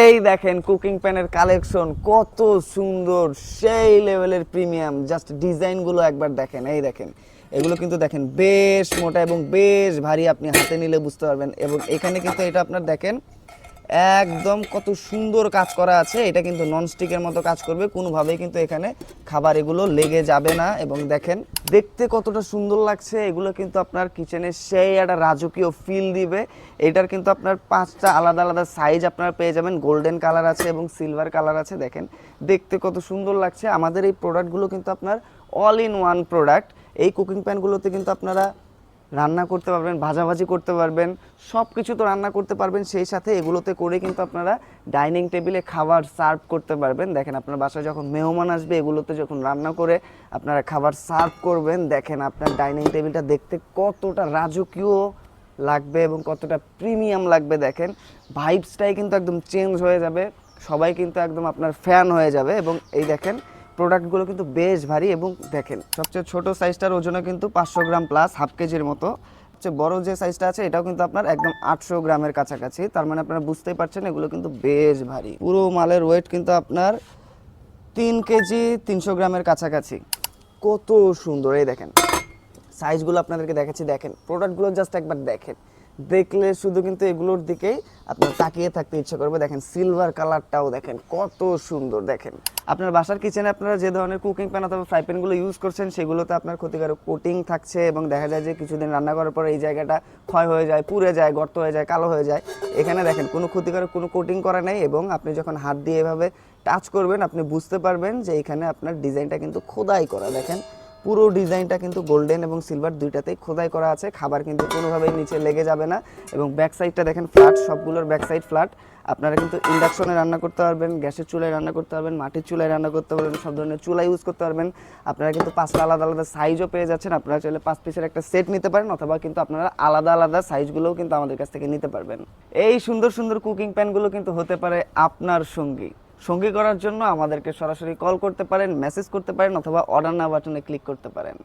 এই দেখেন কুকিং প্যানের কালেকশন কত সুন্দর, সেই লেভেলের প্রিমিয়াম। জাস্ট ডিজাইনগুলো একবার দেখেন। এই দেখেন, এগুলো কিন্তু দেখেন বেশ মোটা এবং বেশ ভারী, আপনি হাতে নিলে বুঝতে পারবেন। এবং এখানে কিন্তু এটা আপনার দেখেন একদম কত সুন্দর কাজ করা আছে। এটা কিন্তু ননস্টিকের মতো কাজ করবে, কোনোভাবেই কিন্তু এখানে খাবার এগুলো লেগে যাবে না। এবং দেখেন দেখতে কতটা সুন্দর লাগছে। এগুলো কিন্তু আপনার কিচেনে সেই একটা রাজকীয় ফিল দিবে। এটার কিন্তু আপনার 5টা আলাদা আলাদা সাইজ আপনারা পেয়ে যাবেন। গোল্ডেন কালার আছে এবং সিলভার কালার আছে। দেখেন দেখতে কত সুন্দর লাগছে। আমাদের এই প্রোডাক্টগুলো কিন্তু আপনার অল ইন ওয়ান প্রোডাক্ট। এই কুকিং প্যানগুলোতে কিন্তু আপনারা রান্না করতে পারবেন, ভাজাভাজি করতে পারবেন, সব কিছু তো রান্না করতে পারবেন। সেই সাথে এগুলোতে করে কিন্তু আপনারা ডাইনিং টেবিলে খাবার সার্ভ করতে পারবেন। দেখেন আপনার বাসায় যখন মেহমান আসবে, এগুলোতে যখন রান্না করে আপনারা খাবার সার্ভ করবেন, দেখেন আপনার ডাইনিং টেবিলটা দেখতে কতটা রাজকীয় লাগবে এবং কতটা প্রিমিয়াম লাগবে। দেখেন ভাইবসটাই কিন্তু একদম চেঞ্জ হয়ে যাবে, সবাই কিন্তু একদম আপনার ফ্যান হয়ে যাবে। এবং এই দেখেন প্রোডাক্টগুলো কিন্তু বেশ ভারী। এবং দেখেন সবচেয়ে ছোট সাইজটার ওজনে কিন্তু 500 গ্রাম প্লাস, হাফ কেজির মতো। সবচেয়ে বড় যে সাইজটা আছে এটাও কিন্তু আপনার একদম 800 গ্রামের কাছাকাছি। তার মানে আপনারা বুঝতেই পারছেন এগুলো কিন্তু বেশ ভারী। পুরো মালের ওয়েট কিন্তু আপনার 3 কেজি 300 গ্রামের কাছাকাছি। কত সুন্দর, এই দেখেন সাইজগুলো আপনাদেরকে দেখাচ্ছি। দেখেন প্রোডাক্টগুলো জাস্ট একবার দেখেন, দেখলে শুধু কিন্তু এগুলোর দিকেই আপনার তাকিয়ে থাকতে ইচ্ছা করবে। দেখেন সিলভার কালারটাও দেখেন কত সুন্দর। দেখেন আপনার বাসার কিচেনে আপনারা যে ধরনের কুকিং প্যান অথবা ফ্রাই প্যানগুলো ইউজ করছেন, সেগুলোতে আপনার ক্ষতিকারক কোটিং থাকছে এবং দেখা যায় যে কিছুদিন রান্না করার পর এই জায়গাটা ক্ষয় হয়ে যায়, পুড়ে যায়, গর্ত হয়ে যায়, কালো হয়ে যায়। এখানে দেখেন কোনো ক্ষতিকারক কোনো কোটিং করা নেই। এবং আপনি যখন হাত দিয়ে এভাবে টাচ করবেন, আপনি বুঝতে পারবেন যে এখানে আপনার ডিজাইনটা কিন্তু খোদাই করা। দেখেন পুরো ডিজাইনটা কিন্তু গোল্ডেন এবং সিলভার দুইটাতেই খোদাই করা আছে। খাবার কিন্তু কোনোভাবেই নিচে লেগে যাবে না। এবং ব্যাক সাইডটা দেখেন ফ্ল্যাট, সবগুলোর ব্যাক সাইড ফ্ল্যাট। আপনারা কিন্তু ইন্ডাকশনে রান্না করতে পারবেন, গ্যাসের চুলায় রান্না করতে পারবেন, মাটির চুলায় রান্না করতে পারবেন, সব ধরনের চুলা ইউজ করতে পারবেন। আপনারা কিন্তু 5টা আলাদা আলাদা সাইজও পেয়ে যাচ্ছেন। আপনারা চাইলে 5 পিসের একটা সেট নিতে পারেন, অথবা কিন্তু আপনারা আলাদা আলাদা সাইজগুলোও কিন্তু আমাদের কাছ থেকে নিতে পারবেন। এই সুন্দর সুন্দর কুকিং প্যানগুলো কিন্তু হতে পারে আপনার সঙ্গী। সঙ্গী করার জন্য আমাদেরকে সরাসরি কল করতে পারেন, মেসেজ করতে পারেন, অথবা অর্ডার নাও বাটনে ক্লিক করতে পারেন।